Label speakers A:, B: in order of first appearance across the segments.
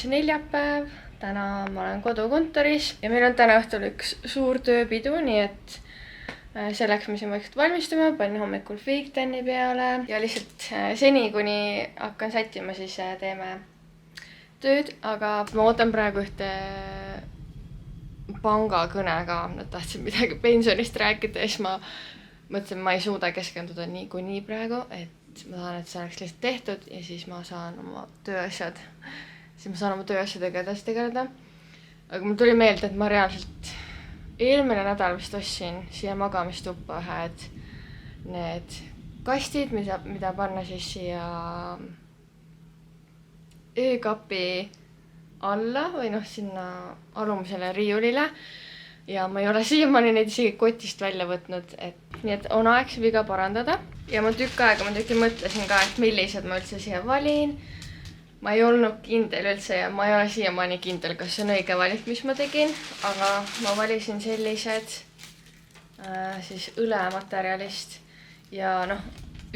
A: Neljapäev, täna ma olen kodukontoris ja meil on täna õhtul üks suur tööpidu, nii et selleks me siin vaikselt valmistume, panin hommikul Fake10i peale ja lihtsalt seni, kuni hakkan sättima, siis teeme tööd, aga ma ootan praegu ühte pangakõne ka, nad tahtsid midagi pensionist rääkida ja siis ma mõtlesin, ma ei suuda keskenduda niikuinii praegu, et ma tahan, et see oleks lihtsalt tehtud ja siis ma saan oma tööasjadega edasi tegeleda. Aga mul tuli meelde, et ma reaalselt eelmine nädal vist ostsin siia magamistuppa ühed need kastid, mida panna siis siia öökapi alla või sinna alumisele riiulile. Ja ma ei ole siiamaani neid isegi kotist välja võtnud, nii et on aeg see viga parandada. Ja ma tükk aega muidugi mõtlesin ka, et millised ma üldse siia valin. Ma ei olnud kindel üldse ja ma ei ole siiamaani kindel, kas see on õige valik, mis ma tegin, aga ma valisin sellised siis õlematerjalist ja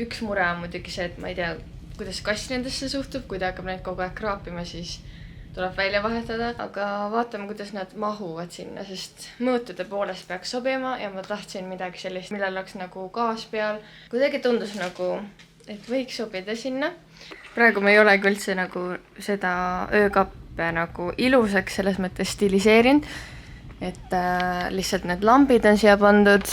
A: üks mure on muidugi see, et ma ei tea, kuidas kass nendesse suhtub, kui ta hakkab neid kogu aeg kraapima, siis tuleb välja vahetada, aga vaatame, kuidas nad mahuvad sinna, sest mõõtude poolest peaks sobima ja ma tahtsin midagi sellist, millel oleks nagu gaas peal. Kuidagi tundus et võiks sobida sinna. Praegu me ei olegi üldse seda öökappe ilusaks selles mõttes stiliseerinud, et lihtsalt need lambid on siia pandud.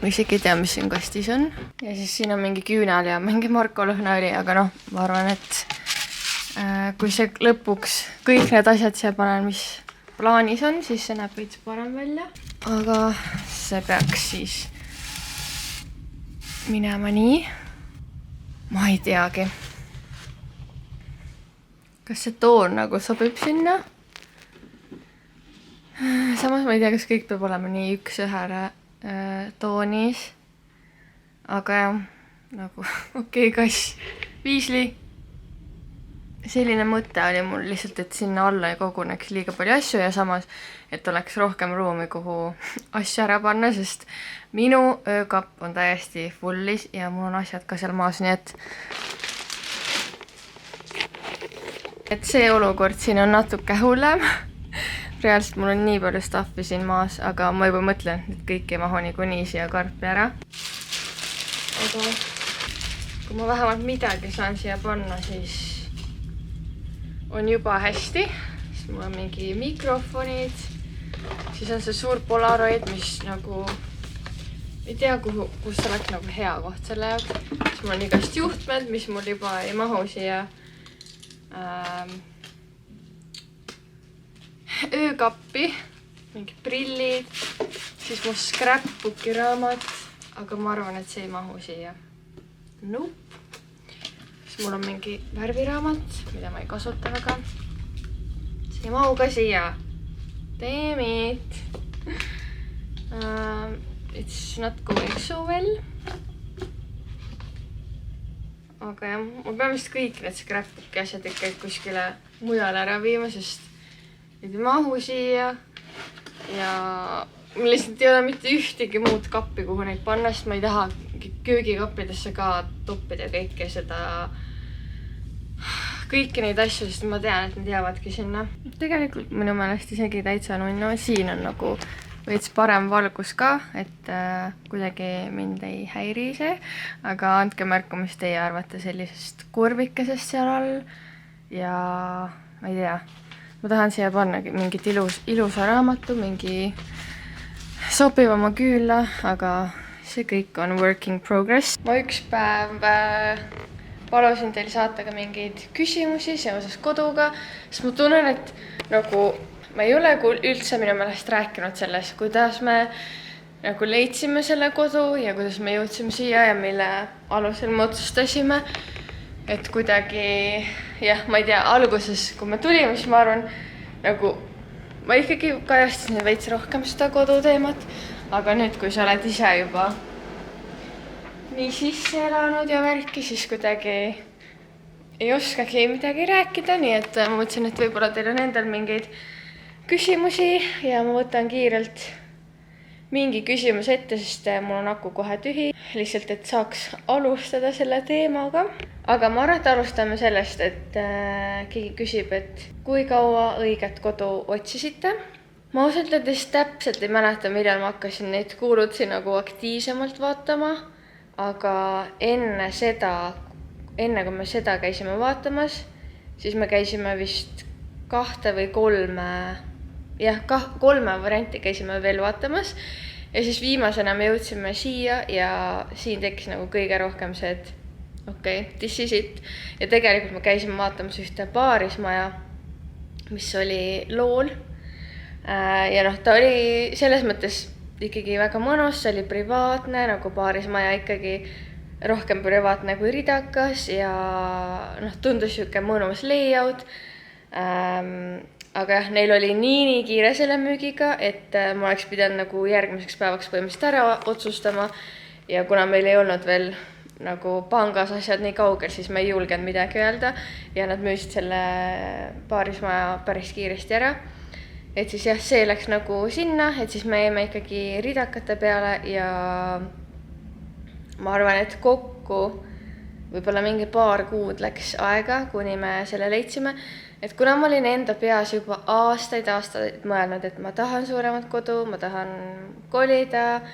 A: Ma isegi ei tea, mis siin kastis on. Ja siis siin on mingi küünal ja mingi Marko lõhnaõli, aga ma arvan, et kui see lõpuks kõik need asjad siia panen, mis plaanis on, siis see näeb veits parem välja. Aga see peaks siis minema nii. Ma ei teagi. Kas see toon sobib sinna? Samas ma ei tea, kas kõik peab olema nii üks-ühele toonis. Aga jah, okei, kass, viisli. Selline mõte oli mul lihtsalt, et sinna alla ei koguneks liiga palju asju ja samas, et oleks rohkem ruumi, kuhu asju ära panna, sest minu öökapp on täiesti fullis ja mul on asjad ka seal maas, nii et see olukord siin on natuke hullem. Reaalselt mul on nii palju staffi siin maas, aga ma juba mõtlen, et kõik ei mahu niikuinii siia karpi ära. Aga kui ma vähemalt midagi saan siia panna, siis on juba hästi. Siis mul on mingi mikrofonid, siis on see suur Polaroid, mis ei tea, kus oleks hea koht selle jaoks. Siis mul on igast juhtmed, mis mul juba ei mahu siia öökappi, mingid prillid, siis mu scrapbooki raamat, aga ma arvan, et see ei mahu siia. Nope. Siis mul on mingi värviraamat, mida ma ei kasuta väga. See ei mahu ka siia. Damn it. It's not going so well. Aga jah, ma pean vist kõik need scrapbooki asjad ikka kuskile mujale ära viima, sest need ei mahu siia ja mul lihtsalt ei ole mitte ühtegi muud kappi, kuhu neid panna, sest ma ei taha köögikappidesse ka toppida kõiki neid asju, sest ma tean, et need jäävadki sinna. Tegelikult minu meelest isegi täitsa nunnu, siin on veits parem valgus ka, et kuidagi mind ei häiri see, aga andke märku, mis teie arvate sellisest kurvikesest seal all ja ma ei tea, ma tahan siia panna mingit ilusa raamatu, mingi sobivama küünla, aga see kõik on work in progress. Ma üks päev palusin teil saata ka mingeid küsimusi seoses koduga, sest ma tunnen, et nagu ma ei ole üldse minu meelest rääkinud sellest, kuidas me nagu leidsime selle kodu ja kuidas me jõudsime siia ja mille alusel me otsustasime, et kuidagi, jah, ma ei tea, alguses, kui me tulime, siis ma arvan, nagu ma ikkagi kajastasin veits rohkem seda koduteemat, aga nüüd, kui sa oled ise juba nii sisse elanud ja värki, siis kuidagi ei oskagi midagi rääkida, nii et ma mõtlesin, et võib-olla teil on endal mingeid küsimusi ja ma võtan kiirelt mingi küsimus ette, sest mul on aku kohe tühi, lihtsalt, et saaks alustada selle teemaga. Aga ma arvan, et alustame sellest, et keegi küsib, et kui kaua õiget kodu otsisite. Ma ausalt öeldes täpselt ei mäleta, millal ma hakkasin neid kuulutusi nagu aktiivsemalt vaatama, aga enne kui me seda käisime vaatamas, siis me käisime vist 2 või 3, jah, 3 varianti käisime veel vaatamas ja siis viimasena me jõudsime siia ja siin tekkis nagu kõige rohkem see, et okei, this is it. Ja tegelikult me käisime vaatamas ühte paarismaja, mis oli Lool. Ja noh, ta oli selles mõttes ikkagi väga mõnus, see oli privaatne, nagu paarismaja ikkagi rohkem privaatne kui ridakas ja noh, tundus siuke mõnus layout. Aga jah, neil oli nii kiire selle müügiga, et ma oleks pidanud nagu järgmiseks päevaks põhimõtteliselt ära otsustama ja kuna meil ei olnud veel nagu pangas asjad nii kaugel, siis ma ei julgenud midagi öelda ja nad müüsid selle paarismaja päris kiiresti ära. Et siis jah, see läks nagu sinna, et siis me jäime ikkagi ridakate peale ja ma arvan, et kokku võib-olla mingi 2 kuud läks aega, kuni me selle leidsime. Et kuna ma olin enda peas juba aastaid mõelnud, et ma tahan suuremat kodu, ma tahan kolida,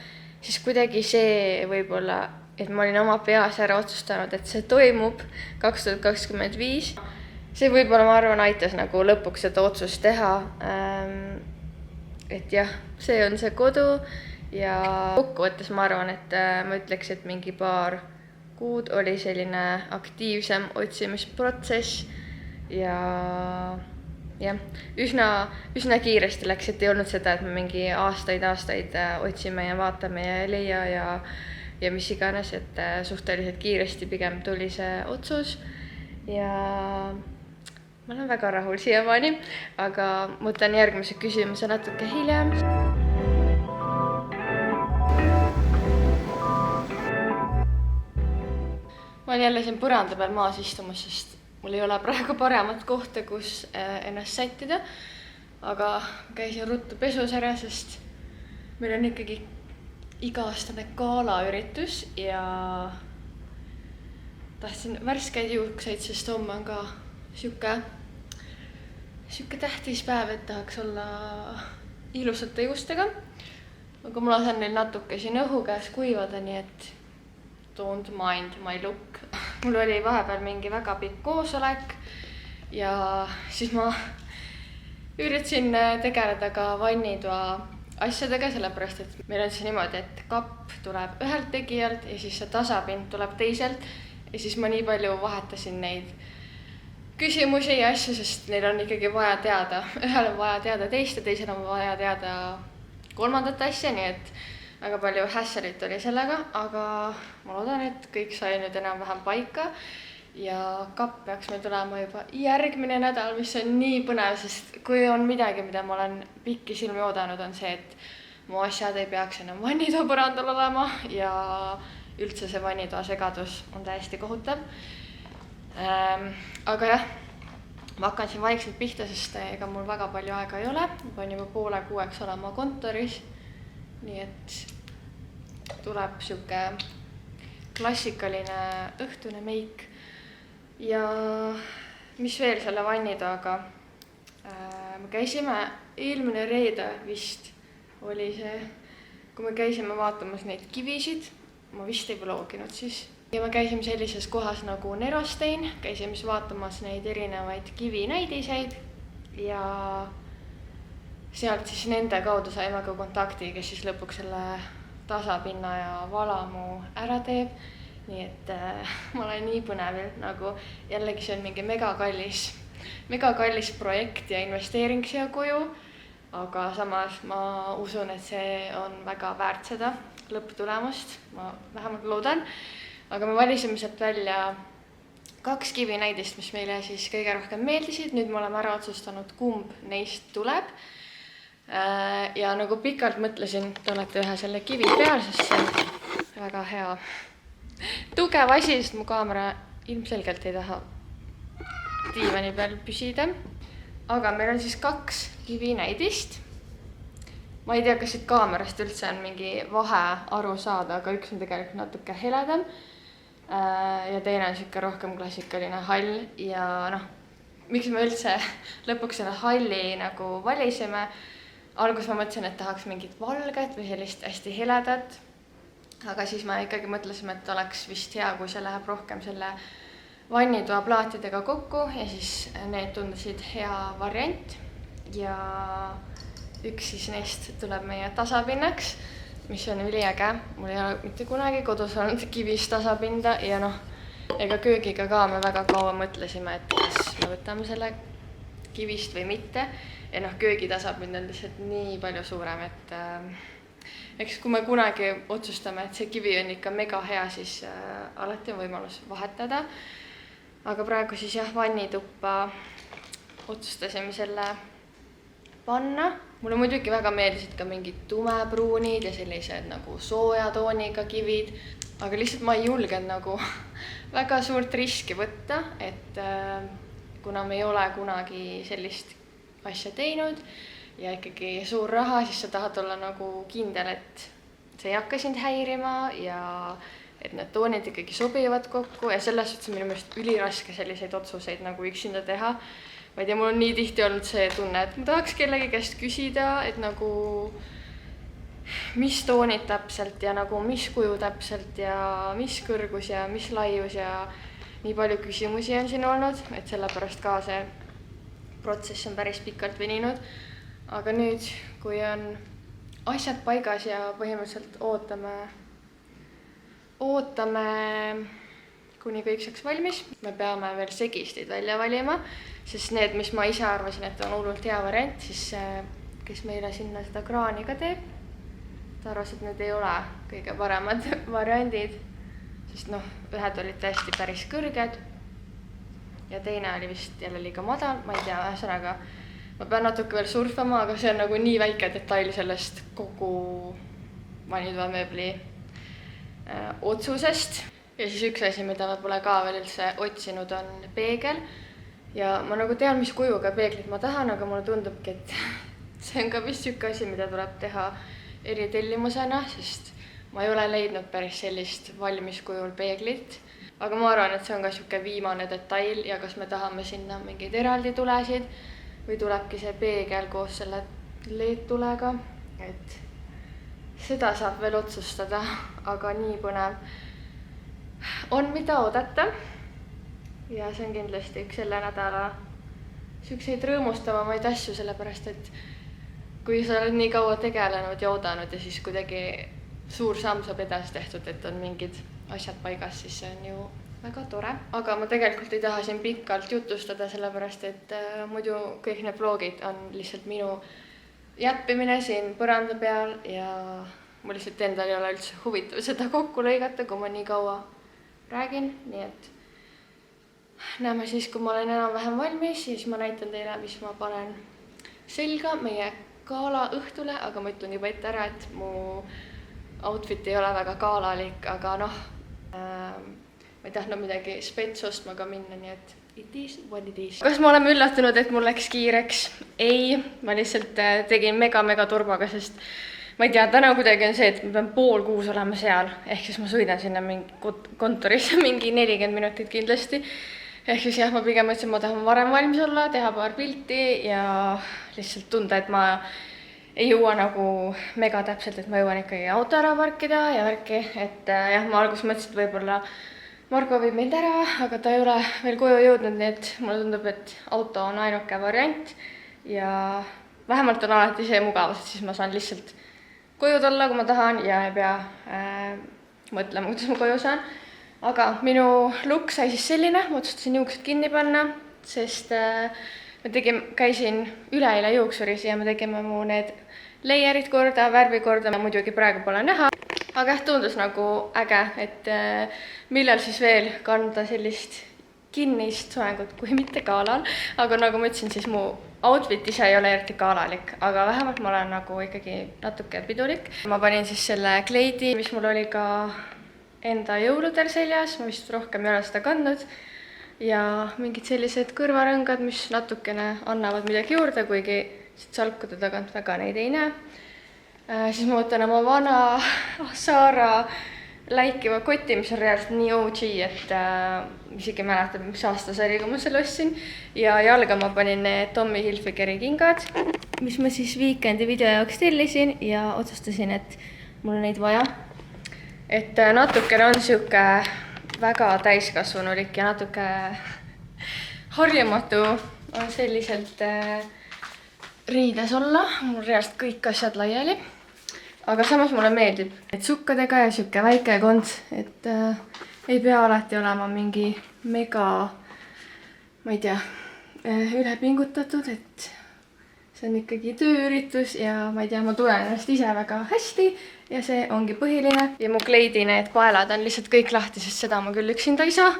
A: siis kuidagi see võib-olla, et ma olin oma peas ära otsustanud, et see toimub 2025. See võib-olla, ma arvan, aitas nagu lõpuks seda otsust teha. Et jah, see on see kodu ja kokkuvõttes ma arvan, et ma ütleks, et mingi 2 kuud oli selline aktiivsem otsimisprotsess ja jah, üsna kiiresti läks, et ei olnud seda, et me mingi aastaid otsime ja vaatame ja ei leia ja mis iganes, et suhteliselt kiiresti pigem tuli see otsus ja ma olen väga rahul siiamaani, aga mõtlen järgmise küsimuse natuke hiljem. Ma olen jälle siin põranda peal maas istumas, sest mul ei ole praegu paremat kohta, kus ennast sättida, aga käisin ruttu pesus ära, sest meil on ikkagi iga-aastane galaüritus ja tahtsin värskeid juukseid, sest homme on ka siuke tähtis päev, et tahaks olla ilusate juustega. Aga ma lasen neil natuke siin õhu käes kuivada, nii et don't mind my look. Mul oli vahepeal mingi väga pikk koosolek ja siis ma üritasin tegeleda ka vannitoa asjadega, sellepärast et meil on see niimoodi, et kapp tuleb ühelt tegijalt ja siis see tasapind tuleb teiselt ja siis ma nii palju vahetasin neid küsimusi ja asju, sest neil on ikkagi vaja teada. Ühel on vaja teada teist ja teisel on vaja teada 3. asja, nii et väga palju hässelit oli sellega, aga ma loodan, et kõik sai nüüd enam-vähem paika ja kapp peaks meil tulema juba järgmine nädal, mis on nii põnev, sest kui on midagi, mida ma olen pikki silmi oodanud, on see, et mu asjad ei peaks enam vannitoa põrandal olema ja üldse see vannitoa segadus on täiesti kohutav. Aga jah, ma hakkan siin vaikselt pihta, sest ega mul väga palju aega ei ole. Ma pean juba 5:30 olema kontoris. Nii et tuleb siuke klassikaline õhtune meik ja mis veel selle vannitoaga. Me käisime eelmine reede vist oli see, kui me käisime vaatamas neid kivisid, ma vist ei vloginud siis. Ja me käisime sellises kohas nagu Nerostein, käisime vaatamas neid erinevaid kivinäidiseid ja sealt siis nende kaudu saime ka kontakti, kes siis lõpuks selle tasapinna ja valamu ära teeb. Nii et ma olen nii põnevil, nagu jällegi see on mingi mega kallis projekt ja investeering siia koju, aga samas ma usun, et see on väga väärt seda lõpptulemust, ma vähemalt loodan. Aga me valisime sealt välja 2 kivinäidist, mis meile siis kõige rohkem meeldisid. Nüüd me oleme ära otsustanud, kumb neist tuleb. Ja nagu pikalt mõtlesin, te olete ühe selle kivi peal, sest see on väga hea tugev asi, sest mu kaamera ilmselgelt ei taha diivani peal püsida. Aga meil on siis 2 kivinäidist. Ma ei tea, kas siit kaamerast üldse on mingi vahe aru saada, aga üks on tegelikult natuke heledam ja teine on siuke rohkem klassikaline hall. Ja noh, miks me üldse lõpuks selle halli nagu valisime? Alguses ma mõtlesin, et tahaks mingit valget või sellist hästi heledat. Aga siis me ikkagi mõtlesime, et oleks vist hea, kui see läheb rohkem selle vannitoa plaatidega kokku ja siis need tundusid hea variant. Ja üks siis neist tuleb meie tasapinnaks, mis on üliäge. Mul ei ole mitte kunagi kodus olnud kivist tasapinda ja noh, ega köögiga ka me väga kaua mõtlesime, et kas me võtame selle kivist või mitte. Ja noh, köögi tasapind on lihtsalt nii palju suurem, et eks kui me kunagi otsustame, et see kivi on ikka mega hea, siis alati on võimalus vahetada. Aga praegu siis jah, vannituppa otsustasime selle panna. Mulle muidugi väga meeldisid ka mingid tumepruunid ja sellised nagu sooja tooniga kivid. Aga lihtsalt ma ei julgenud nagu väga suurt riski võtta, et kuna me ei ole kunagi sellist asja teinud ja ikkagi suur raha, siis sa tahad olla nagu kindel, et see ei hakka sind häirima ja et need toonid ikkagi sobivad kokku ja selles suhtes minu meelest üliraske selliseid otsuseid nagu üksinda teha. Ma ei tea, mul on nii tihti olnud see tunne, et ma tahaks kellegi käest küsida, et nagu mis toonid täpselt ja nagu mis kuju täpselt ja mis kõrgus ja mis laius ja nii palju küsimusi on siin olnud, et sellepärast ka see protsess on päris pikalt veninud. Aga nüüd, kui on asjad paigas ja põhimõtteliselt ootame, kuni kõik saaks valmis, me peame veel segistid välja valima, sest need, mis ma ise arvasin, et on hullult hea variant, siis kes meile sinna seda kraani ka teeb, ta arvas, et need ei ole kõige paremad variandid, sest noh, ühed olid täiesti päris kõrged ja teine oli vist jälle liiga madal, ma ei tea, ühesõnaga ma pean natuke veel surfama, aga see on nagu nii väike detail sellest kogu vannitoa mööbli otsusest. Ja siis üks asi, mida ma pole ka veel üldse otsinud, on peegel. Ja ma nagu tean, mis kujuga peeglit ma tahan, aga mulle tundubki, et see on ka vist siuke asi, mida tuleb teha eritellimusena, sest ma ei ole leidnud päris sellist valmis kujul peeglit. Aga ma arvan, et see on ka siuke viimane detail ja kas me tahame sinna mingeid eraldi tulesid või tulebki see peegel koos selle LED-tulega, et seda saab veel otsustada, aga nii põnev on, mida oodata. Ja see on kindlasti üks selle nädala siukseid rõõmustavamaid asju, sellepärast et kui sa oled nii kaua tegelenud ja oodanud ja siis kuidagi suur samm saab edasi tehtud, et on mingid asjad paigas, siis see on ju väga tore. Aga ma tegelikult ei taha siin pikalt jutustada, sellepärast et muidu kõik need vlogid on lihtsalt minu jäppimine siin põranda peal ja mul lihtsalt endal ei ole üldse huvitav seda kokku lõigata, kui ma nii kaua räägin. Nii et näeme siis, kui ma olen enam-vähem valmis, siis ma näitan teile, mis ma panen selga meie gala õhtule, aga ma ütlen juba ette ära, et mu outfit ei ole väga galalik, aga noh, ma ei tahtnud midagi spets ostma ka minna, nii et it is what it is. Kas me oleme üllatunud, et mul läks kiireks? Ei, ma lihtsalt tegin mega turbaga, sest ma ei tea, täna kuidagi on see, et ma pean 5:30 olema seal, ehk siis ma sõidan sinna mingi kontorisse mingi 40 minutit kindlasti. Ehk siis jah, ma pigem mõtlesin, ma tahan varem valmis olla, teha paar pilti ja lihtsalt tunda, et ma ei jõua nagu mega täpselt, et ma jõuan ikkagi auto ära parkida ja värki, et jah, ma alguses mõtlesin, et võib-olla Marko viib meid ära, aga ta ei ole veel koju jõudnud, nii et mulle tundub, et auto on ainuke variant ja vähemalt on alati see mugavus, et siis ma saan lihtsalt koju tulla, kui ma tahan ja ei pea mõtlema, kuidas ma koju saan. Aga minu look sai siis selline, ma otsustasin juuksed kinni panna, sest käisin üleeile juuksuris ja me tegime mu need leierid korda, värvi korda, muidugi praegu pole näha. Aga jah, tundus nagu äge, et millal siis veel kanda sellist kinnist soengut, kui mitte galal. Aga nagu ma ütlesin, siis mu outfit ise ei ole eriti galalik, aga vähemalt ma olen nagu ikkagi natuke pidulik. Ma panin siis selle kleidi, mis mul oli ka enda jõuludel seljas, ma vist rohkem ei ole seda kandnud. Ja mingid sellised kõrvarõngad, mis natukene annavad midagi juurde, kuigi salkude tagant väga neid ei näe. Siis ma võtan oma vana Zara läikiva koti, mis on reaalselt nii OG, et isegi mäletab, mis aasta see oli, kui ma selle ostsin. Ja jalga ma panin need Tommy Hilfigeri kingad, mis ma siis Weekendi video jaoks tellisin ja otsustasin, et mul on neid vaja. Et natukene on siuke väga täiskasvanulik ja natuke harjumatu on selliselt riides olla. Mul reaalselt kõik asjad laiali. Aga samas mulle meeldib, et sukkadega ja siuke väike kond, et ei pea alati olema mingi mega, ma ei tea, ülepingutatud, et see on ikkagi tööüritus ja ma ei tea, ma tunnen ennast ise väga hästi ja see ongi põhiline. Ja mu kleidi need paelad on lihtsalt kõik lahti, sest seda ma küll üksinda ei saa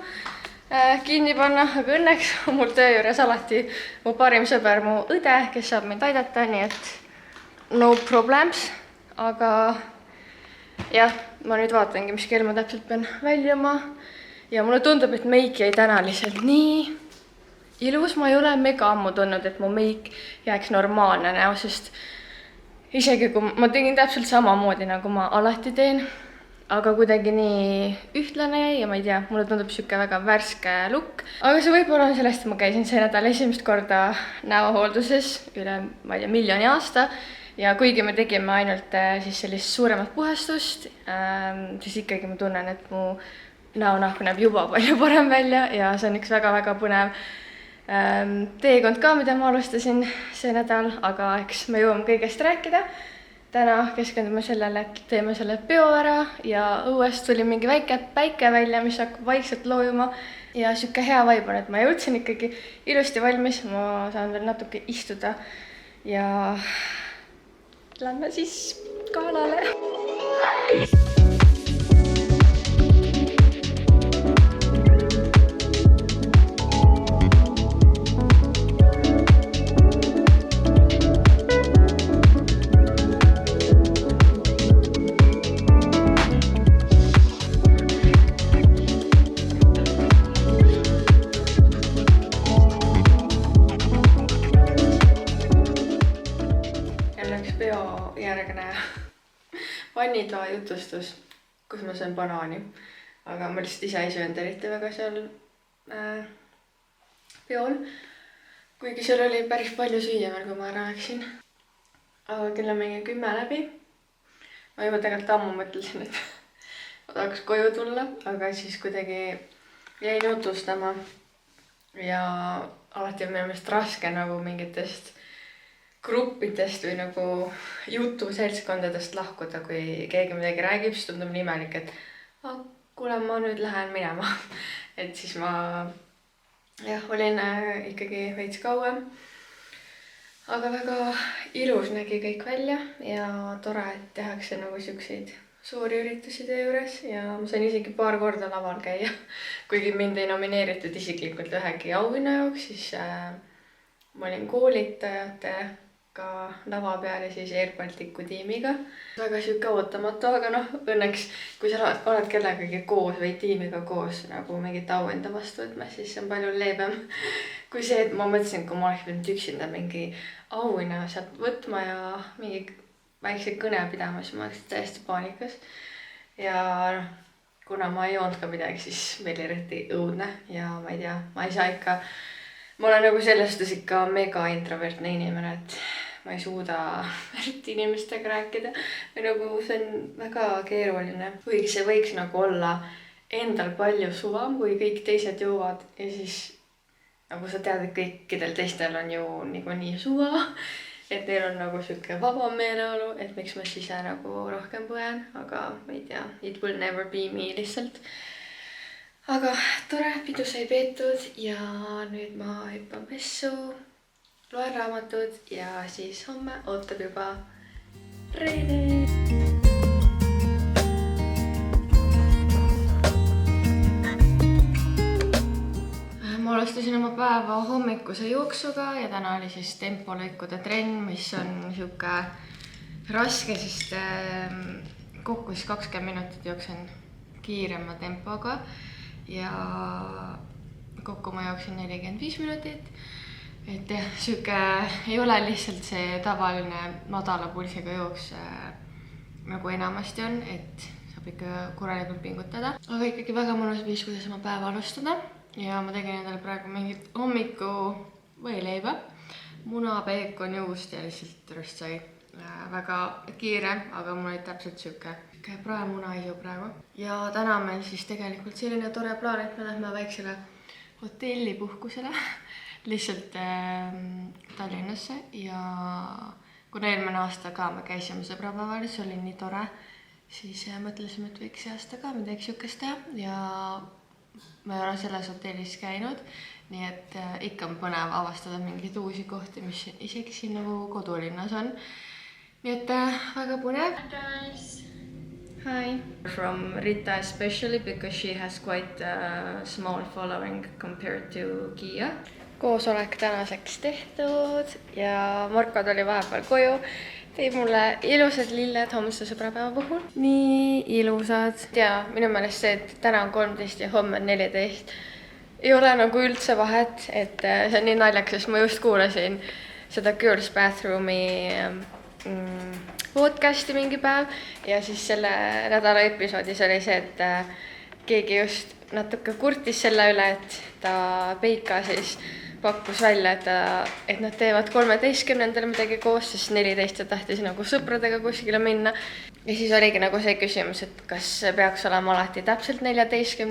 A: kinni panna, aga õnneks on mul töö juures alati mu parim sõber, mu õde, kes saab mind aidata, nii et no problems. Aga jah, ma nüüd vaatangi, mis kell ma täpselt pean väljuma ja mulle tundub, et meik jäi täna lihtsalt nii ilus. Ma ei ole mega ammu tundnud, et mu meik jääks normaalne näo, sest isegi kui ma tegin täpselt samamoodi, nagu ma alati teen, aga kuidagi nii ühtlane jäi ja ma ei tea, mulle tundub siuke väga värske look. Aga see võib-olla on sellest, et ma käisin see nädal esimest korda näohoolduses üle, ma ei tea, miljoni aasta. Ja kuigi me tegime ainult siis sellist suuremat puhastust, siis ikkagi ma tunnen, et mu näonahk näeb juba palju parem välja ja see on üks väga-väga põnev teekond ka, mida ma alustasin see nädal, aga eks me jõuame kõigest rääkida. Täna keskendume sellele, et teeme selle peo ära ja õuest tuli mingi väike päike välja, mis hakkab vaikselt loojuma ja siuke hea vibe on, et ma jõudsin ikkagi ilusti valmis, ma saan veel natuke istuda ja lähme siis galale. Vannitoa jutustus, kus ma söön banaani, aga ma lihtsalt ise ei söönud eriti väga seal peol, kuigi seal oli päris palju süüa veel, kui ma ära läksin. Aga kell on mingi 10 läbi. Ma juba tegelikult ammu mõtlesin, et ma tahaks koju tulla, aga siis kuidagi jäin jutustama ja alati on minu meelest raske nagu mingitest gruppidest või nagu jutuseltskondadest lahkuda, kui keegi midagi räägib, siis tundub nii imelik, et kuule, ma nüüd lähen minema. Et siis ma olin ikkagi veits kauem. Aga väga ilus nägi kõik välja ja tore, et tehakse nagu siukseid suuri üritusi töö juures ja ma sain isegi paar korda laval käia. Kuigi mind ei nomineeritud isiklikult ühegi auhinna jaoks, siis ma olin koolitajate ka lava peal ja siis Air Balticu tiimiga. Väga siuke ootamatu, aga õnneks kui sa oled kellegagi koos või tiimiga koos nagu mingit auhinda vastu võtmas, siis see on palju leebem kui see, et ma mõtlesin, kui ma oleks pidanud üksinda mingi auhinna sealt võtma ja mingi väikse kõne pidama, siis ma oleks täiesti paanikas. Ja kuna ma ei joonud ka midagi, siis meil eriti õudne ja ma ei tea, ma ei saa ikka. Ma olen nagu sellest ikka mega introvertne inimene, et ma ei suuda eriti inimestega rääkida. Või nagu see on väga keeruline. Kuigi see võiks nagu olla endal palju suvam, kui kõik teised joovad. Ja siis nagu sa tead, et kõikidel teistel on ju nii suva. et neil on nagu sihuke vabam meeleolu, et miks ma siis ise nagu rohkem põen, aga ma ei tea, it will never be me lihtsalt. aga tore, pidu sai peetud ja nüüd ma hüppan pessu, loen raamatud ja siis homme ootab juba reede. Ma alustasin oma päeva hommikuse jooksuga ja täna oli siis tempolõikude trenn, mis on sihuke raske, sest kokku siis 20 minutit jooksen kiirema tempoga ja kokku ma jooksin 45 minutit. Et jah, sihuke ei ole lihtsalt see tavaline madala pulsiga jooks nagu enamasti on, et saab ikka korralikult pingutada. Aga ikkagi väga mõnus viis, kuidas oma päeva alustada. Ja ma tegin endale praegu mingit hommiku võileiba, muna, peekon, juust ja lihtsalt rõstsai. Väga kiire, aga mul oli täpselt sihuke praemuna isu praegu. Ja täna meil siis tegelikult selline tore plaan, et me lähme väiksele hotellipuhkusele lihtsalt Tallinnasse ja kuna eelmine aasta ka me käisime sõbrapäeval, see oli nii tore, siis mõtlesime, et võiks see aasta ka midagi sihukest teha ja ma ei ole selles hotellis käinud, nii et ikka on põnev avastada mingeid uusi kohti, mis isegi siin nagu kodulinnas on. Nii et väga põnev. Hi. From Rita especially because she has quite a small following compared to Kia. Koosolek tänaseks tehtud ja Marko tuli vahepeal koju. Teeb mulle ilusad lilled homse sõbrapäeva puhul. Nii ilusad. Ja minu meelest see, et täna on 13 ja homme on 14, ei ole nagu üldse vahet, et see on nii naljakas, sest ma just kuulasin seda Girls Bathroomi podcasti mingi päev ja siis selle nädala episoodis oli see, et keegi just natuke kurtis selle üle, et ta Peika siis pakkus välja, et nad teevad 13. midagi koos, siis 14 tahtis nagu sõpradega kuskile minna. Ja siis oligi nagu see küsimus, et kas peaks olema alati täpselt 14.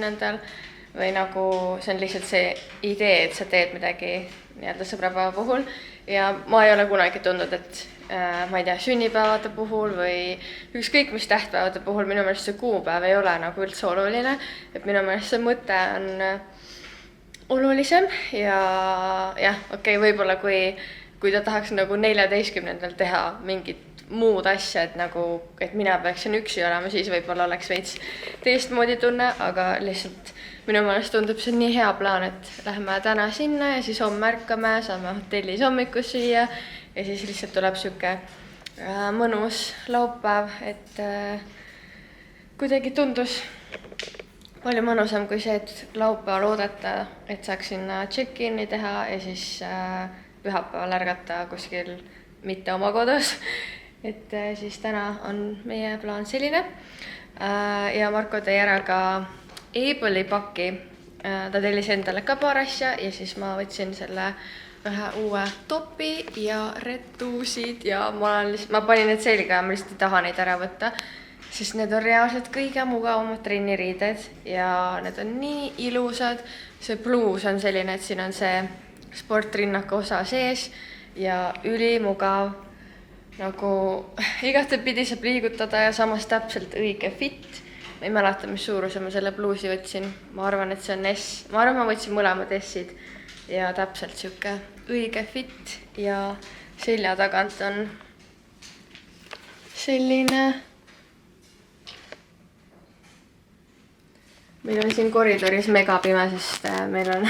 A: või nagu see on lihtsalt see idee, et sa teed midagi nii-öelda sõbrapäeva puhul. Ja ma ei ole kunagi tundnud, et ma ei tea, sünnipäevade puhul või ükskõik mis tähtpäevade puhul minu meelest see kuupäev ei ole nagu üldse oluline. Et minu meelest see mõte on olulisem ja jah, okei, võib-olla kui ta tahaks nagu 14. teha mingit muud asja, et nagu, et mina peaksin üksi olema, siis võib-olla oleks veits teistmoodi tunne, aga lihtsalt minu meelest tundub see nii hea plaan, et lähme täna sinna ja siis homme ärkame, saame hotellis hommikus süüa ja siis lihtsalt tuleb sihuke mõnus laupäev, et kuidagi tundus palju mõnusam kui see, et laupäeval oodata, et saaks sinna check-in'i teha ja siis pühapäeval ärgata kuskil mitte oma kodus. Et siis täna on meie plaan selline. Ja Marko tõi ära ka Able'i paki. Ta tellis endale ka paar asja ja siis ma võtsin selle ühe uue topi ja retuusid ja ma panin need selga ja ma lihtsalt ei taha neid ära võtta. Sest need on reaalselt kõige mugavamad trenniriided ja need on nii ilusad. See bluus on selline, et siin on see sportrinnaka osa sees ja ülimugav. Nagu igatepidi saab liigutada ja samas täpselt õige fit. Ma ei mäleta, mis suuruse ma selle bluusi võtsin. Ma arvan, et see on S. Ma arvan, ma võtsin mõlemad S-id ja täpselt sihuke õige fit ja selja tagant on selline. Meil on siin koridoris megapime, sest meil on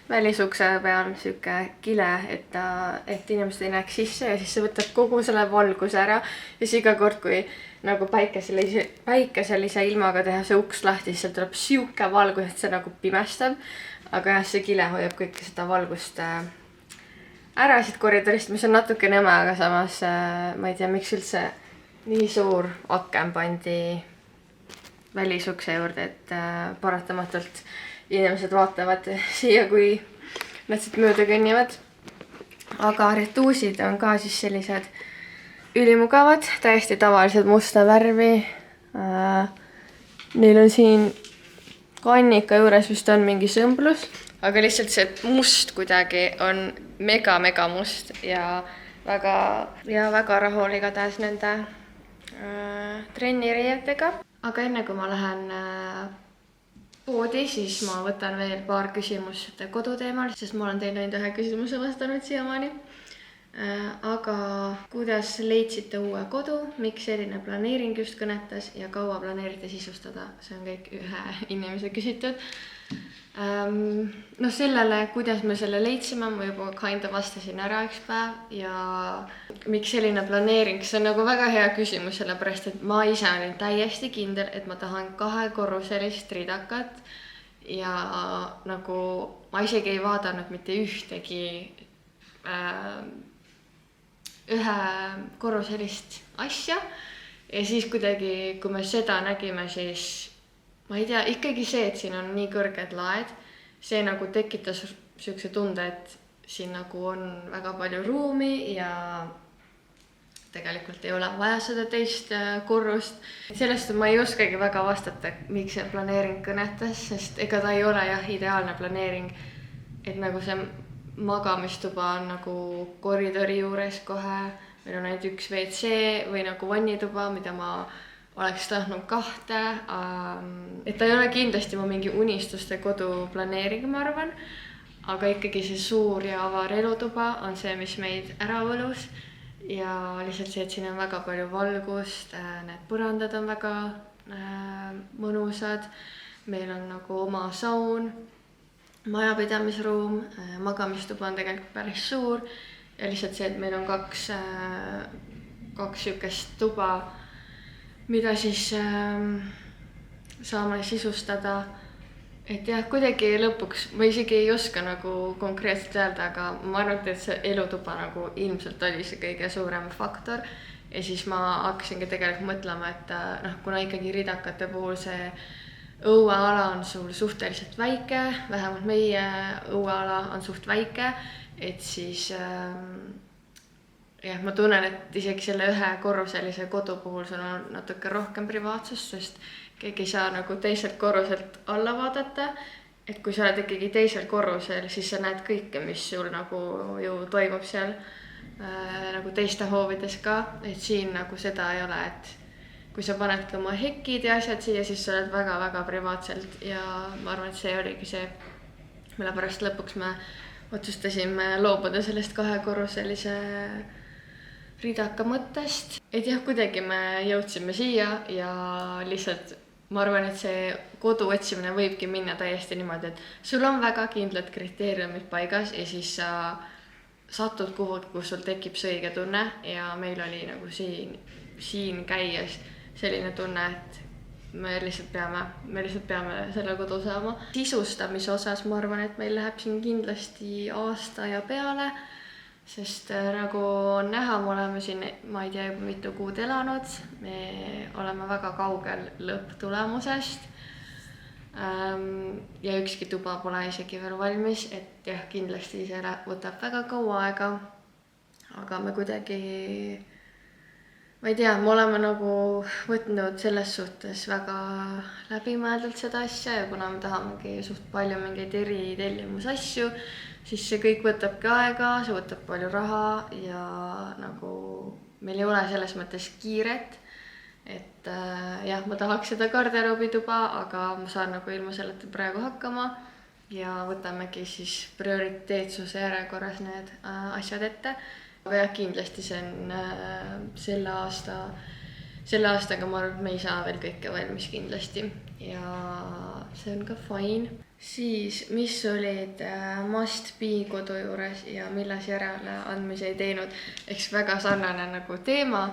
A: välisukse peal sihuke kile, et inimesed ei näeks sisse ja siis see võtab kogu selle valguse ära. Ja siis iga kord, kui nagu päikeselise ilmaga teha see uks lahti, siis seal tuleb sihuke valgus, et see nagu pimestab. Aga jah, see kile hoiab kõike seda valgust ära siit koridorist, mis on natuke nõme, aga samas ma ei tea, miks üldse nii suur aken pandi välisukse juurde, et paratamatult inimesed vaatavad siia, kui nad siit mööda kõnnivad. Aga retuusid on ka siis sellised ülimugavad, täiesti tavalised musta värvi. Neil on siin kannika juures vist on mingi sõmblus, aga lihtsalt see must kuidagi on mega must ja väga rahul igatahes nende trenniriietega. Aga enne kui ma lähen poodi, siis ma võtan veel paar küsimust koduteemal, sest ma olen teile ainult ühe küsimuse vastanud siiamaani. Aga kuidas leidsite uue kodu, miks selline planeering just kõnetas ja kaua planeerite sisustada? See on kõik ühe inimese küsitud. No sellele, kuidas me selle leidsime, ma juba kinda vastasin ära üks päev ja miks selline planeering, see on nagu väga hea küsimus, sellepärast et ma ise olin täiesti kindel, et ma tahan 2-korruselist ridakat ja nagu ma isegi ei vaadanud mitte ühtegi 1-korruselist asja ja siis kuidagi, kui me seda nägime, siis ma ei tea, ikkagi see, et siin on nii kõrged laed, see nagu tekitas siukse tunde, et siin nagu on väga palju ruumi ja tegelikult ei ole vaja seda teist korrust. Sellest ma ei oskagi väga vastata, miks see planeering kõnetas, sest ega ta ei ole jah ideaalne planeering, et nagu see magamistuba on nagu koridori juures kohe, meil on ainult üks WC või nagu vannituba, mida ma oleks tahtnud 2. Et ta ei ole kindlasti mu mingi unistuste kodu planeering, ma arvan, aga ikkagi see suur ja avar elutuba on see, mis meid ära võlus ja lihtsalt see, et siin on väga palju valgust, need põrandad on väga mõnusad, meil on nagu oma saun, majapidamisruum, magamistuba on tegelikult päris suur ja lihtsalt see, et meil on 2 sihukest tuba, mida siis saame sisustada. Et jah, kuidagi lõpuks ma isegi ei oska nagu konkreetselt öelda, aga ma arvan, et see elutuba nagu ilmselt oli see kõige suurem faktor ja siis ma hakkasingi tegelikult mõtlema, et kuna ikkagi ridakate puhul see õueala on sul suhteliselt väike, vähemalt meie õueala on suht väike, et siis jah, ma tunnen, et isegi selle 1-korruselise kodu puhul sul on natuke rohkem privaatsust, sest keegi ei saa nagu teiselt korruselt alla vaadata, et kui sa oled ikkagi teisel korrusel, siis sa näed kõike, mis sul nagu ju toimub seal nagu teiste hoovides ka, et siin nagu seda ei ole, et kui sa panedki oma hekid ja asjad siia, siis sa oled väga-väga privaatselt ja ma arvan, et see oligi see, mille pärast lõpuks me otsustasime loobuda sellest 2-korruselise ridaka mõttest. Et jah, kuidagi me jõudsime siia ja lihtsalt ma arvan, et see kodu otsimine võibki minna täiesti niimoodi, et sul on väga kindlad kriteeriumid paigas ja siis sa satud kuhugi, kus sul tekib see õige tunne ja meil oli nagu siin käies selline tunne, et me lihtsalt peame selle kodu saama. Sisustamise osas ma arvan, et meil läheb siin kindlasti aasta ja peale, sest nagu on näha, me oleme siin, ma ei tea, mitu kuud elanud, me oleme väga kaugel lõpptulemusest ja ükski tuba pole isegi veel valmis, et jah, kindlasti see võtab väga kaua aega, aga me kuidagi ma ei tea, me oleme nagu võtnud selles suhtes väga läbimõeldult seda asja ja kuna me tahamegi suht palju mingeid tellimusasju, siis see kõik võtabki aega, see võtab palju raha ja nagu meil ei ole selles mõttes kiiret, et jah, ma tahaks seda garderoobituba, aga ma saan nagu ilma selleta praegu hakkama ja võtamegi siis prioriteetsuse järjekorras need asjad ette. Aga jah, kindlasti see on selle aastaga ma arvan, et me ei saa veel kõike valmis kindlasti ja see on ka fine. Siis, mis olid must be kodu juures ja milles järele andmise ei teinud, eks väga sarnane nagu teema,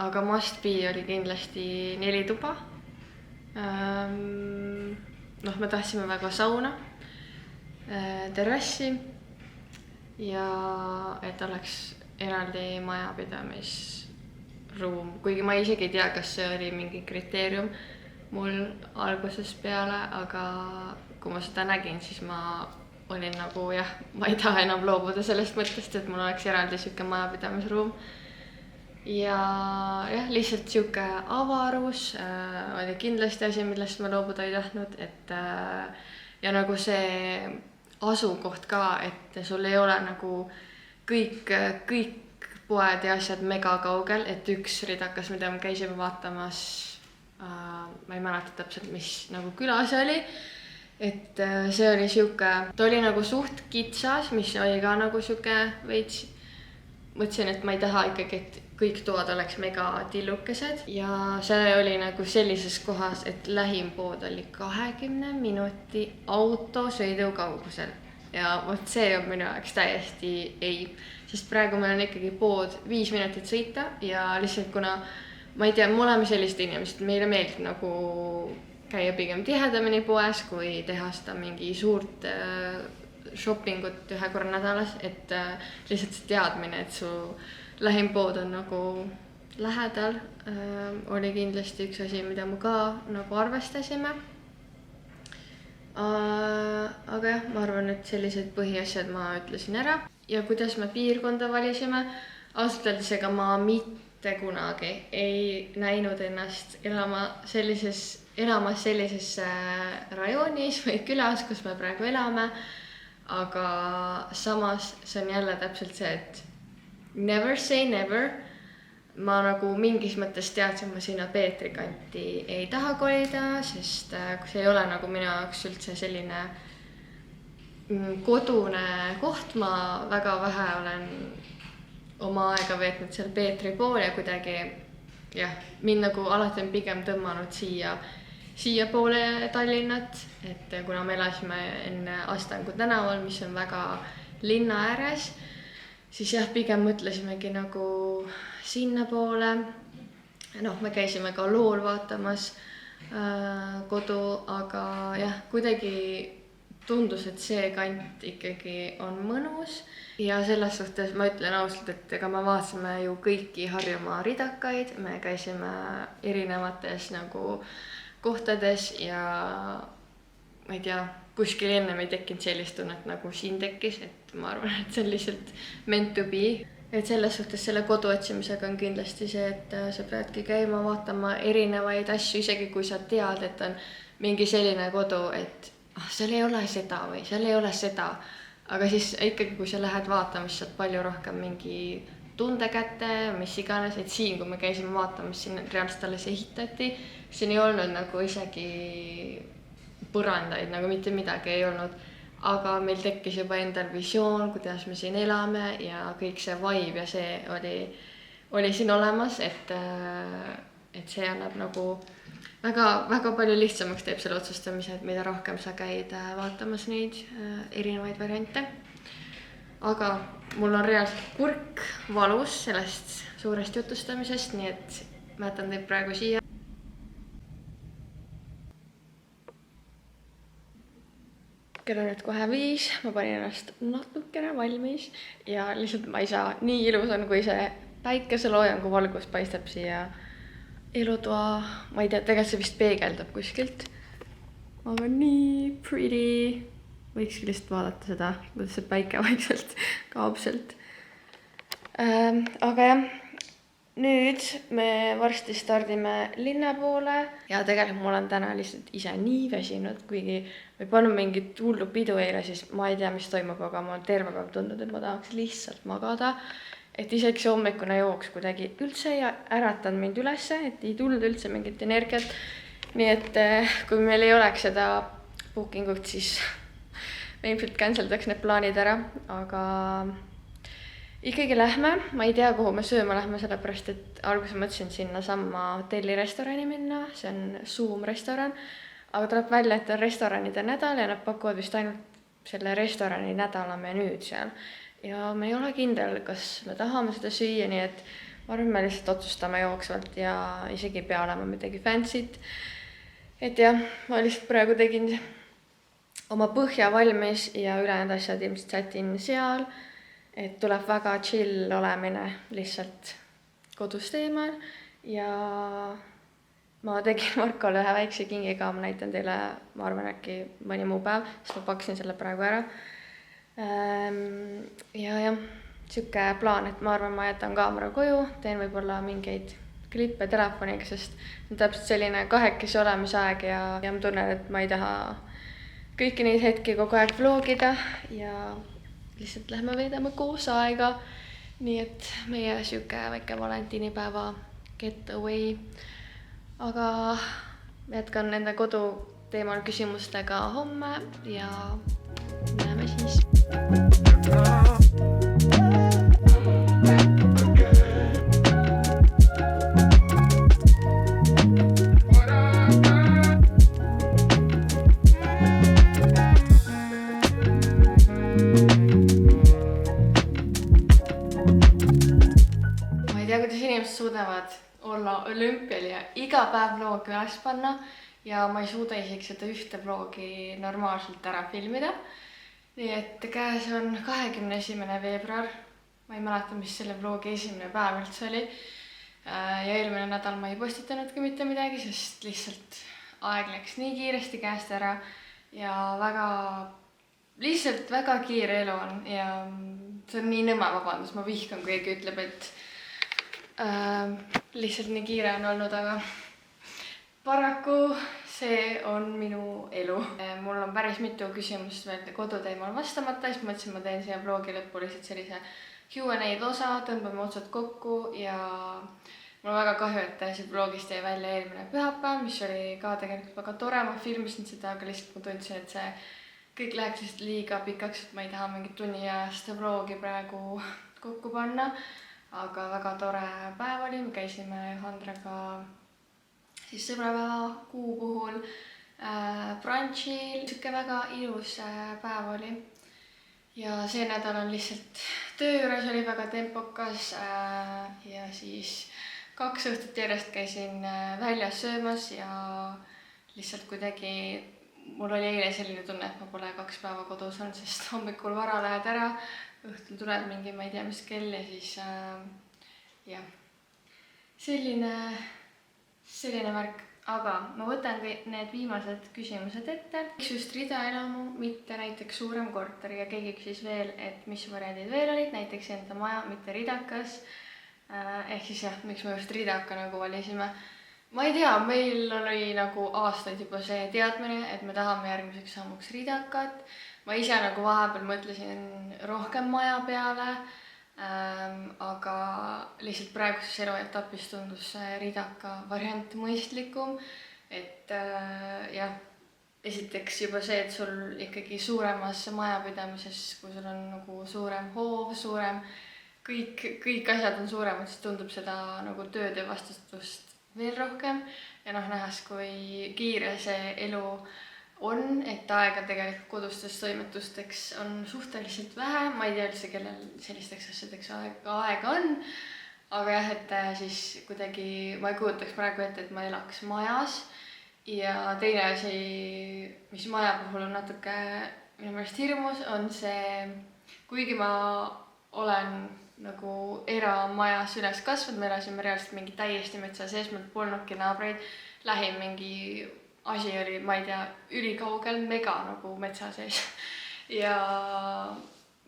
A: aga must be oli kindlasti 4 tuba. Me tahtsime väga sauna, terrassi ja et oleks eraldi majapidamisruum, kuigi ma isegi ei tea, kas see oli mingi kriteerium mul algusest peale, aga kui ma seda nägin, siis ma olin nagu jah, ma ei taha enam loobuda sellest mõttest, et mul oleks eraldi siuke majapidamisruum. Ja jah, lihtsalt siuke avarus oli kindlasti asi, millest ma loobuda ei tahtnud, et ja nagu see asukoht ka, et sul ei ole nagu kõik poed ja asjad mega kaugel, et üks ridakas, mida me käisime vaatamas, ma ei mäleta täpselt, mis nagu küla see oli, et see oli siuke, ta oli nagu suht kitsas, mis oli ka nagu siuke veits, mõtlesin, et ma ei taha ikkagi, et kõik toad oleks mega tillukesed ja see oli nagu sellises kohas, et lähim pood oli 20 minuti autosõidu kaugusel ja vot see on minu jaoks täiesti ei, sest praegu meil on ikkagi pood 5 minutit sõita ja lihtsalt kuna ma ei tea, me oleme sellised inimesed, meile meeldib nagu käia pigem tihedamini poes, kui teha seda mingi suurt shoppingut 1 korra nädalas, et lihtsalt see teadmine, et su lähim pood on nagu lähedal, oli kindlasti üks asi, mida me ka nagu arvestasime. Aga jah, ma arvan, et sellised põhiasjad ma ütlesin ära ja kuidas me piirkonda valisime, ausalt öeldes ega ma mitte kunagi ei näinud ennast elamas sellises rajoonis või külas, kus me praegu elame, aga samas see on jälle täpselt see, et never say never. Ma nagu mingis mõttes teadsin, ma sinna Peetri kanti ei taha kolida, sest kui see ei ole nagu minu jaoks üldse selline kodune koht, ma väga vähe olen oma aega veetnud seal Peetri pool ja kuidagi jah, mind nagu alati on pigem tõmmanud siia poole Tallinnat, et kuna me elasime enne Astangu tänaval, mis on väga linna ääres, siis jah, pigem mõtlesimegi nagu sinna poole. Noh, me käisime ka Lool vaatamas kodu, aga jah, kuidagi tundus, et see kant ikkagi on mõnus. Ja selles suhtes ma ütlen ausalt, et ega me vaatasime ju kõiki Harjumaa ridakaid, me käisime erinevates nagu kohtades ja ma ei tea, kuskil ennem ei tekkinud sellist tunnet nagu siin tekkis, et ma arvan, et see on lihtsalt meant to be. Et selles suhtes selle kodu otsimisega on kindlasti see, et sa peadki käima vaatama erinevaid asju, isegi kui sa tead, et on mingi selline kodu, et seal ei ole seda või seal ei ole seda. Aga siis ikkagi, kui sa lähed vaatama, siis saad palju rohkem mingi tunde kätte, mis iganes, et siin, kui me käisime vaatama, siin reaalselt alles ehitati, siin ei olnud nagu isegi põrandaid, nagu mitte midagi ei olnud, aga meil tekkis juba endal visioon, kuidas me siin elame ja kõik see vibe ja see oli siin olemas, et see annab nagu väga palju lihtsamaks teeb selle otsustamise, et mida rohkem sa käid vaatamas neid erinevaid variante. Aga mul on reaalselt kurk valus sellest suurest jutustamisest, nii et ma jätan teid praegu siia. Kell on nüüd kohe 5, ma panin ennast natukene valmis ja lihtsalt ma ei saa, nii ilus on, kui see päikeseloojangu valgus paistab siia elutoa, ma ei tea, tegelikult see vist peegeldab kuskilt, aga nii pretty, võikski lihtsalt vaadata seda, kuidas see päike vaikselt kaob sealt. Aga jah, nüüd me varsti stardime linna poole ja tegelikult mul on täna lihtsalt ise nii väsinud, kuigi me pannud mingit hullu pidu eile, siis ma ei tea, mis toimub, aga ma terve päev tundnud, et ma tahaks lihtsalt magada. Et isegi see hommikune jooks kuidagi üldse ei äratanud mind ülesse, et ei tulnud üldse mingit energiat. Nii et kui meil ei oleks seda bookingut, siis me ilmselt canceldaks need plaanid ära, aga ikkagi lähme, ma ei tea, kuhu me sööma lähme, sellepärast, et alguses mõtlesin sinna samma hotellirestorani minna, see on Zoom restoran, aga tuleb välja, et on restoranide nädal ja nad pakuvad vist ainult selle restorani nädala menüüd seal. Ja me ei ole kindel, kas me tahame seda süüa, nii et ma arvan, me lihtsalt otsustame jooksvalt ja isegi ei pea olema midagi fancy't. Et jah, ma lihtsalt praegu tegin oma põhja valmis ja ülejäänud asjad ilmselt sätin seal, et tuleb väga chill olemine lihtsalt kodust eemal ja ma tegin Markole ühe väikse kingiga, ma näitan teile, ma arvan, äkki mõni muu päev, sest ma paksin selle praegu ära. Ja jah, siuke plaan, et ma arvan, ma jätan kaamera koju, teen võib-olla mingeid klippe telefoniga, sest on täpselt selline kahekesi olemisaeg ja ma tunnen, et ma ei taha kõiki neid hetki kogu aeg vlogida ja lihtsalt lähme veedame koos aega. Nii et meie siuke väike valentinipäeva getaway. Aga jätkan nende kodu teemal küsimustega homme ja näeme siis. Suudavad olla olümpial ja iga päev vlogi üles panna ja ma ei suuda isegi seda ühte vlogi normaalselt ära filmida. Nii et käes on 21. veebruar. Ma ei mäleta, mis selle vlogi esimene päev üldse oli. Ja eelmine nädal ma ei postitanudki mitte midagi, sest lihtsalt aeg läks nii kiiresti käest ära ja lihtsalt väga kiire elu on ja see on nii nõme, vabandus, ma vihkan, kui keegi ütleb, et lihtsalt nii kiire on olnud, aga paraku see on minu elu. Mul on päris mitu küsimust veel koduteemal vastamata, siis mõtlesin, ma teen siia vlogi lõppu lihtsalt sellise Q&A osa, tõmbame otsad kokku ja mul on väga kahju, et see vlogist jäi välja eelmine pühapäev, mis oli ka tegelikult väga tore, ma filmisin seda, aga lihtsalt ma tundsin, et see kõik läheks lihtsalt liiga pikaks, et ma ei taha mingit tunniajast vlogi praegu kokku panna. Aga väga tore päev oli, me käisime Johandraga siis sõbrapäeva kuu puhul brunchil. Siuke väga ilus päev oli. Ja see nädal on lihtsalt töö juures oli väga tempokas ja siis 2 õhtut järjest käisin väljas söömas ja lihtsalt kuidagi mul oli eile selline tunne, et ma pole 2 päeva kodus olnud, sest hommikul vara lähed ära, õhtul tuleb mingi, ma ei tea, mis kell ja siis jah, selline värk. Aga ma võtan need viimased küsimused ette. Miks just ridaelamu, mitte näiteks suurem korter ja keegi küsis veel, et mis variandid veel olid, näiteks enda maja, mitte ridakas. Ehk siis jah, miks me just ridaka nagu valisime. Ma ei tea, meil oli nagu aastaid juba see teadmine, et me tahame järgmiseks sammuks ridakat. Ma ise nagu vahepeal mõtlesin rohkem maja peale, aga lihtsalt praeguses eluetapis tundus ridaka variant mõistlikum. Et jah, esiteks juba see, et sul ikkagi suuremas majapidamises, kui sul on nagu suurem hoov, kõik asjad on suuremad, siis tundub seda nagu tööd ja vastutust veel rohkem. Ja nähes, kui kiire see elu on, et aega tegelikult kodusteks toimetusteks on suhteliselt vähe. Ma ei tea üldse, kellel sellisteks asjadeks aega on. Aga jah, et siis kuidagi ma ei kujutaks praegu ette, et ma elaks majas. Ja teine asi, mis maja puhul on natuke minu meelest hirmus, on see, kuigi ma olen nagu eramajas üles kasvanud, me elasime reaalselt mingi täiesti metsa sees, meil polnudki naabreid, lähim mingi asi oli, ma ei tea, ülikaugel mega nagu metsa sees. Ja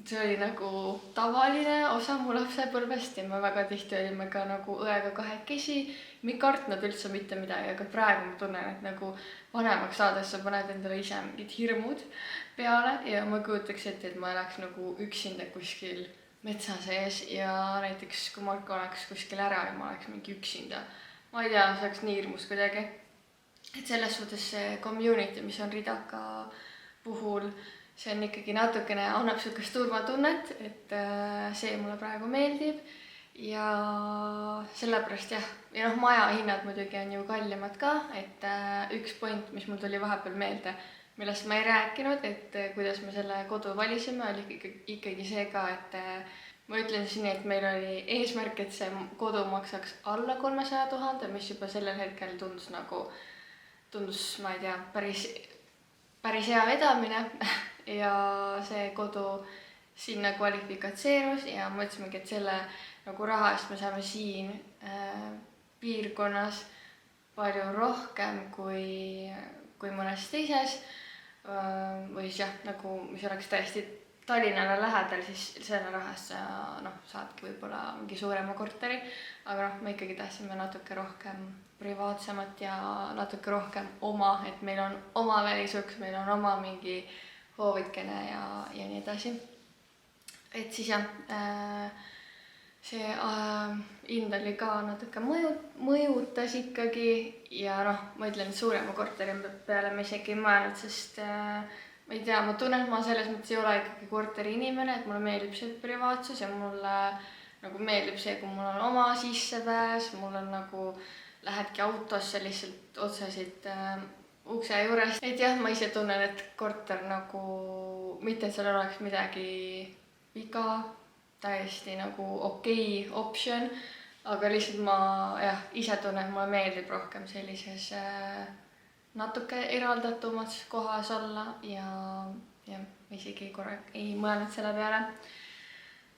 A: see oli nagu tavaline osa mu lapsepõlvest ja me väga tihti olime ka nagu õega kahekesi. Me ei kartnud üldse mitte midagi, aga praegu ma tunnen, et nagu vanemaks saades sa paned endale ise mingid hirmud peale ja ma kujutaks ette, et ma elaks nagu üksinda kuskil metsa sees ja näiteks kui Marko oleks kuskil ära ja ma oleks mingi üksinda. Ma ei tea, see oleks nii hirmus kuidagi. Et selles suhtes see community, mis on ridaka puhul, see on ikkagi natukene annab sihukest turvatunnet, et see mulle praegu meeldib. Ja sellepärast jah, ja maja hinnad muidugi on ju kallimad ka, et üks point, mis mul tuli vahepeal meelde, millest ma ei rääkinud, et kuidas me selle kodu valisime, oli ikkagi see ka, et ma ütlen siin, et meil oli eesmärk, et see kodu maksaks alla 300 000, mis juba sellel hetkel tundus, ma ei tea, päris hea vedamine ja see kodu sinna kvalifikatseerus ja mõtlesimegi, et selle nagu raha eest me saame siin piirkonnas palju rohkem kui mõnes teises või siis jah, nagu mis oleks täiesti Tallinnale lähedal, siis selle rahast sa saadki võib-olla mingi suurema korteri, aga me ikkagi tahtsime natuke rohkem privaatsemat ja natuke rohkem oma, et meil on oma välisuks, meil on oma mingi hoovikene ja nii edasi. et siis jah, see hind oli ka natuke mõjutas ikkagi ja noh, ma ütlen, et suurema korteri peale ma isegi ei mõelnud, sest ma ei tea, ma tunnen, et ma selles mõttes ei ole ikkagi korteri inimene, et mulle meeldib see privaatsus ja mulle nagu meeldib see, kui mul on oma sissepääs, mul on nagu, lähedki autosse lihtsalt otse siit ukse juurest. Et jah, ma ise tunnen, et korter nagu, mitte et seal oleks midagi viga, täiesti nagu okei optsioon, aga lihtsalt ma jah, ise tunnen, et mulle meeldib rohkem sellises natuke eraldatumas kohas olla ja isegi korra ei mõelnud selle peale.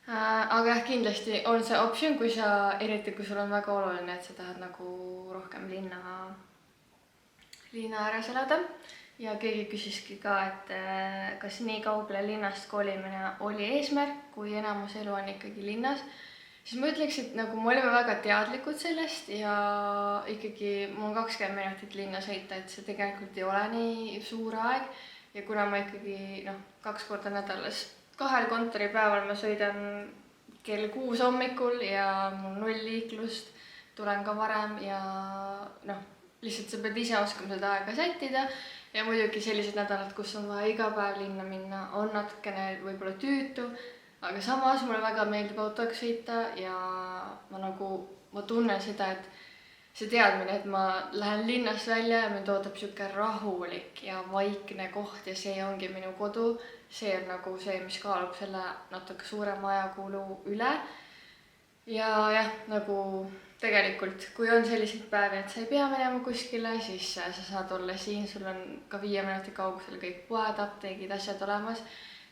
A: Aga jah, kindlasti on see optsioon, kui sa, eriti kui sul on väga oluline, et sa tahad nagu rohkem linna ääres elada. Ja keegi küsiski ka, et kas nii kaugele linnast kolimine oli eesmärk, kui enamus elu on ikkagi linnas. Siis ma ütleks, et nagu me olime väga teadlikud sellest ja ikkagi mul on 20 minutit linna sõita, et see tegelikult ei ole nii suur aeg. Ja kuna ma ikkagi 2 korda nädalas 2 kontoripäeval ma sõidan kell 6 hommikul ja mul 0 liiklust, tulen ka varem ja lihtsalt sa pead ise oskama seda aega sättida ja muidugi sellised nädalad, kus on vaja iga päev linna minna, on natukene võib-olla tüütu, aga samas mulle väga meeldib autoga sõita ja ma tunnen seda, et see teadmine, et ma lähen linnast välja ja mind ootab siuke rahulik ja vaikne koht ja see ongi minu kodu, see on nagu see, mis kaalub selle natuke suurema ajakulu üle. Ja jah, nagu tegelikult, kui on selliseid päevi, et sa ei pea minema kuskile, siis sa saad olla siin, sul on ka 5 minuti kaugusel kõik poed, apteegid, asjad olemas,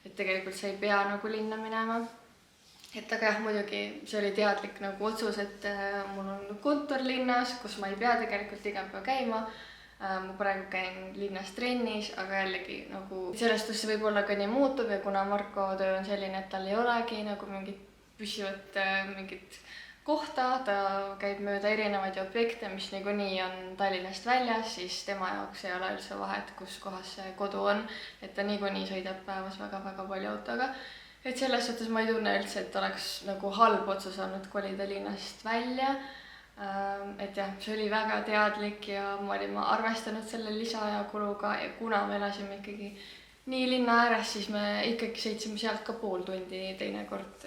A: et tegelikult sa ei pea nagu linna minema. Et aga jah, muidugi see oli teadlik nagu otsus, et mul on kontor linnas, kus ma ei pea tegelikult iga päev käima. Ma praegu käin linnas trennis, aga jällegi nagu sellest see võib-olla ka nii muutub ja kuna Marko töö on selline, et tal ei olegi nagu mingit püsivat mingit kohta, ta käib mööda erinevaid objekte, mis niikuinii on Tallinnast väljas, siis tema jaoks ei ole üldse vahet, kus kohas see kodu on, et ta niikuinii sõidab päevas väga-väga palju autoga. Et selles suhtes ma ei tunne üldse, et oleks nagu halb otsus olnud kolida linnast välja. Et jah, see oli väga teadlik ja ma olin arvestanud selle lisaajakuluga ja kuna me elasime ikkagi nii linna ääres, siis me ikkagi sõitsime sealt ka pool tundi teinekord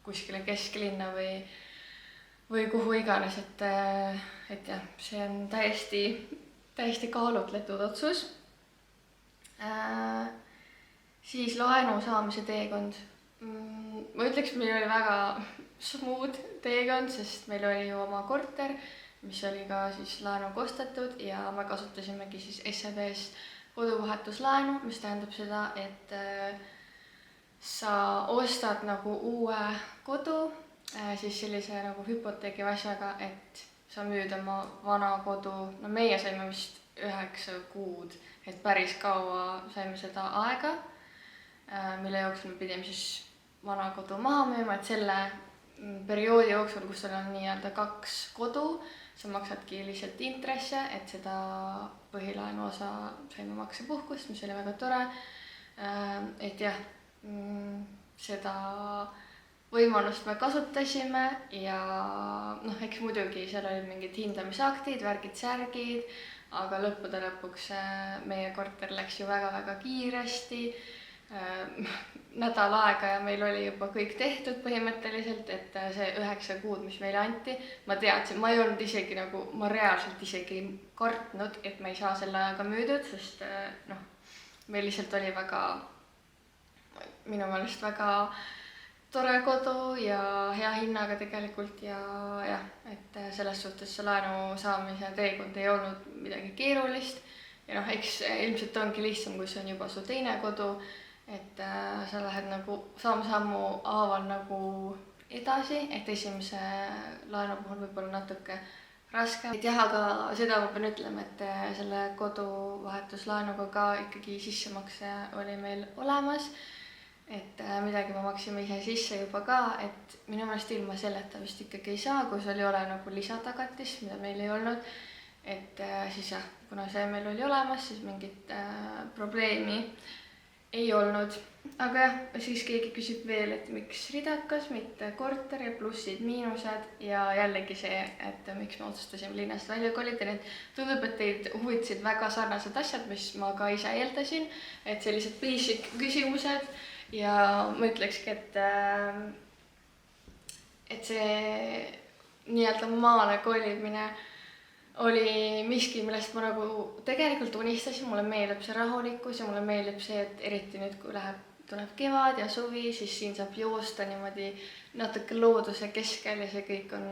A: kuskile kesklinna või kuhu iganes, et jah, see on täiesti kaalutletud otsus. Siis laenu saamise teekond. Ma ütleks, meil oli väga smooth teekond, sest meil oli ju oma korter, mis oli ka siis laenuga ostetud ja me kasutasimegi siis SEB-s koduvahetuslaenu, mis tähendab seda, et sa ostad nagu uue kodu siis sellise nagu hüpoteegi asjaga, et sa müüd oma vana kodu, meie saime vist 9 kuud, et päris kaua saime seda aega, mille jooksul me pidime siis vana kodu maha müüma, et selle perioodi jooksul, kus sul on nii-öelda 2 kodu, sa maksadki lihtsalt intresse, et seda põhilaenu osa saime maksepuhkust, mis oli väga tore. Et jah, seda võimalust me kasutasime ja eks muidugi seal olid mingid hindamisaktid, värgid-särgid, aga lõppude lõpuks meie korter läks ju väga-väga kiiresti. Nädal aega ja meil oli juba kõik tehtud põhimõtteliselt, et see 9 kuud, mis meile anti, ma teadsin, ma ei olnud isegi nagu, ma reaalselt isegi kartnud, et me ei saa selle ajaga müüdud, sest meil lihtsalt oli minu meelest väga tore kodu ja hea hinnaga tegelikult ja jah, et selles suhtes see laenu saamise teekond ei olnud midagi keerulist ja eks ilmselt ongi lihtsam, kui see on juba su teine kodu, et sa lähed nagu sammu haaval nagu edasi, et esimese laenu puhul võib-olla natuke raske. Et jah, aga seda ma pean ütlema, et selle koduvahetuslaenuga ka ikkagi sissemakse oli meil olemas, et midagi me maksime ise sisse juba ka, et minu meelest ilma selleta vist ikkagi ei saa, kui sul ei ole nagu lisatagatis, mida meil ei olnud, et siis jah, kuna see meil oli olemas, siis mingit probleemi ei olnud. Aga jah, siis keegi küsib veel, et miks ridakas, mitte korter ja plussid, miinused ja jällegi see, et miks me otsustasime linnast välja kolida. Nii et tundub, et teid huvitasid väga sarnased asjad, mis ma ka ise eeldasin, et sellised basic küsimused ja ma ütlekski, et see nii-öelda maale kolimine oli miski, millest ma nagu tegelikult unistasin. Mulle meeldib see rahulikkus ja mulle meeldib see, et eriti nüüd, kui tuleb kevad ja suvi, siis siin saab joosta niimoodi natuke looduse keskel ja see kõik on,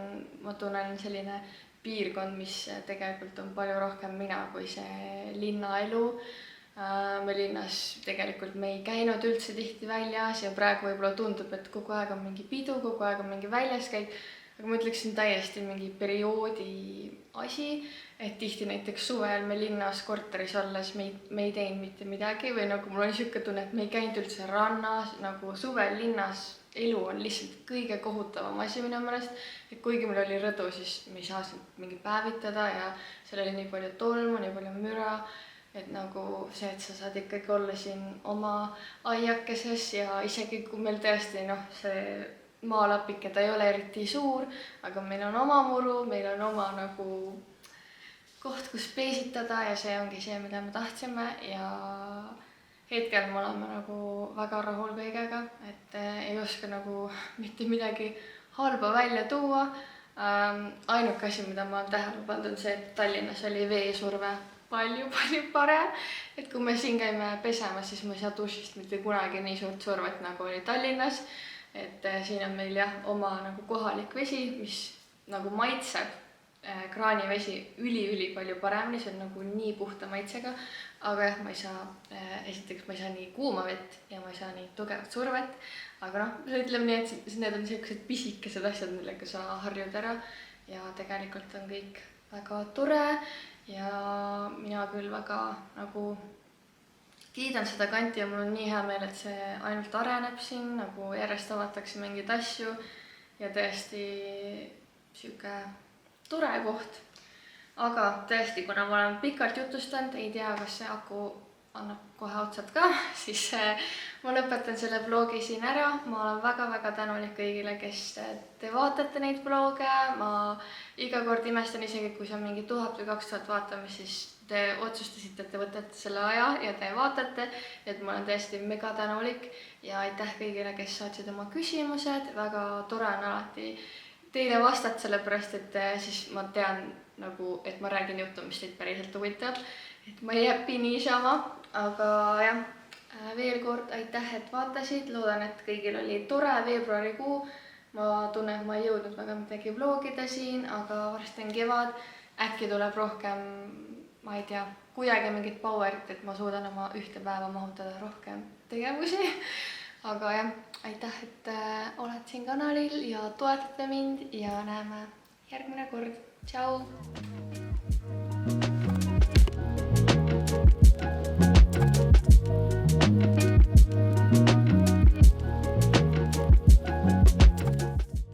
A: ma tunnen, selline piirkond, mis tegelikult on palju rohkem mina kui see linnaelu. Me linnas tegelikult me ei käinud üldse tihti väljas ja praegu võib-olla tundub, et kogu aeg on mingi pidu, kogu aeg on mingi väljaskäik. Aga ma ütleksin täiesti mingi perioodi asi, et tihti näiteks suvel me linnas korteris olles me ei teinud mitte midagi või nagu mul on niisugune tunne, et me ei käinud üldse rannas, nagu suvel linnas elu on lihtsalt kõige kohutavam asi minu meelest. Et kuigi meil oli rõdu, siis me ei saa mingi päevitada ja seal oli nii palju tolmu, nii palju müra, et nagu see, et sa saad ikkagi olla siin oma aiakeses ja isegi kui meil tõesti see maalapike, ta ei ole eriti suur, aga meil on oma muru, meil on oma nagu koht, kus peesitada ja see ongi see, mida me tahtsime ja hetkel me oleme nagu väga rahul kõigega, et ei oska nagu mitte midagi halba välja tuua. Ainuke asi, mida ma olen tähele pannud, on see, et Tallinnas oli veesurve palju parem, et kui me siin käime pesemas, siis ma ei saa dušist mitte kunagi nii suurt survet, nagu oli Tallinnas. Et siin on meil jah oma nagu kohalik vesi, mis nagu maitseb kraanivesi üli palju paremini, see on nagu nii puhta maitsega, aga jah, ma ei saa, esiteks ma ei saa nii kuuma vett ja ma ei saa nii tugevat survet, aga ütleme nii, et need on sellised pisikesed asjad, millega sa harjud ära ja tegelikult on kõik väga tore ja mina küll väga nagu kiidan seda kanti ja mul on nii hea meel, et see ainult areneb siin, nagu järjest avatakse mingeid asju ja tõesti sihuke tore koht. Aga tõesti, kuna ma olen pikalt jutustanud, ei tea, kas see aku annab kohe otsad ka, siis ma lõpetan selle vlogi siin ära. Ma olen väga tänulik kõigile, kes te vaatate neid vloge. Ma iga kord imestan isegi, kui see on mingi 1000 või 2000 vaatamist, siis te otsustasite, et te võtate selle aja ja te vaatate, et ma olen tõesti mega tänulik ja aitäh kõigile, kes saatsid oma küsimused. Väga tore on alati teile vastata, sellepärast et siis ma tean nagu, et ma räägin juttu, mis teid päriselt huvitab, et ma ei jäpi niisama, aga jah, veel kord aitäh, et vaatasid. Loodan, et kõigil oli tore veebruarikuu. Ma tunnen, et ma ei jõudnud väga midagi vlogida siin, aga varsti on kevad, äkki tuleb rohkem, ma ei tea, kuidagi mingit powerit, et ma suudan oma ühte päeva mahutada rohkem tegevusi. Aga jah, aitäh, et oled siin kanalil ja toetate mind ja näeme järgmine kord. Tšau!